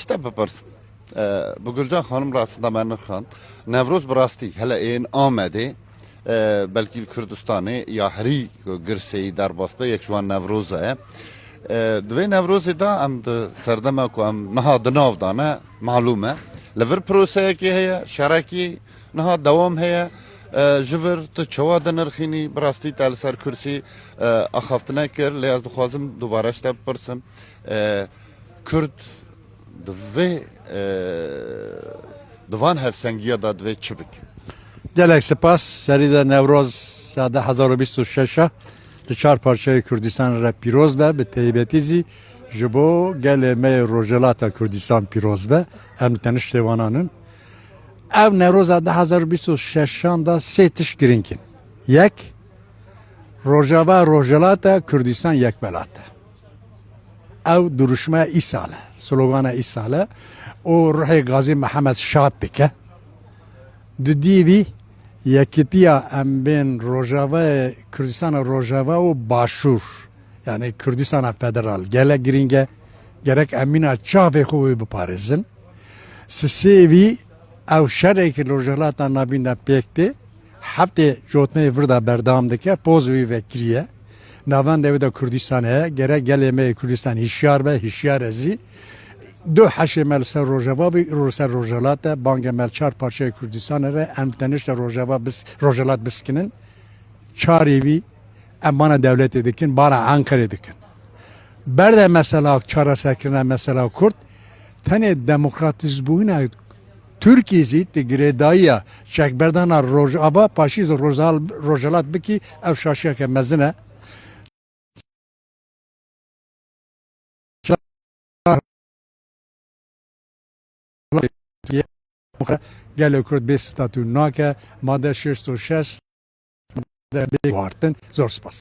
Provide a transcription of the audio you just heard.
tişte bipirsin. Bu Gülcan Hanım aslında Menir Xan. Nevruz birastî hele ên Amedê belkî Kurdistanê ya herî girseyî derbasta yek ji wan Nevrozê ye. Di vê Nevrozê de em di serdema ku em niha di nav da ne malûm e. Li vir proseyekê heye, şerekî niha dewam heye. Ji vir tu çawa dinirxînî birastî te li ser kursî axaftina kir. Lê ez dixwazim dubare ji te bipirsim. Kurd di vê di van hevsengiya da divê çi bike? Gelek spas serî de Newroz sade 2026 li çar parçayê Kurdistan re pîroz be bi teybetî zî ji bo gelê me Rojhelata Kurdistan pîroz be em teniş têvanan. Ev Newroza 2026 da sê tiş girîngin. Yek Rojava Rojhelata Kurdistan yekvelate. Ev duruşmaya îsale, slogana îsale o ruhê Gazi Mehemed şad bike. Di dîvî yekîtiya em bên Rojava Kurdistana Rojava û Başûr yani Kurdistana Federal gelek girînge gerek emîna çavê xwe wê biparêzin. Sisêvî ew şerekî Rojhelata navîn de pêk tê heftê cotmeyê vir da berdewam dike poz wî vekiriye. Navenda wê de Kurdistan heye gerek gelê me Kurdistan hişyar be hişyar ezî. دو حشی مل سر روجاوا بی رو سر روجالات بانگ مل چار پارچه کردستان ره ام تنش روجاوا بس روجالات بسکنن چاری بی امانه دولت دکن بارا Ankara دکن برده mesela çara sekirne mesela Kürt tane demokratiz buğuna Türkiye'si tigredaya çekberdana rojava paşiz rojalat biki ev şaşıya ke mezine gelê Kurd bê statû nake, made 606 de bê wartin zor spas.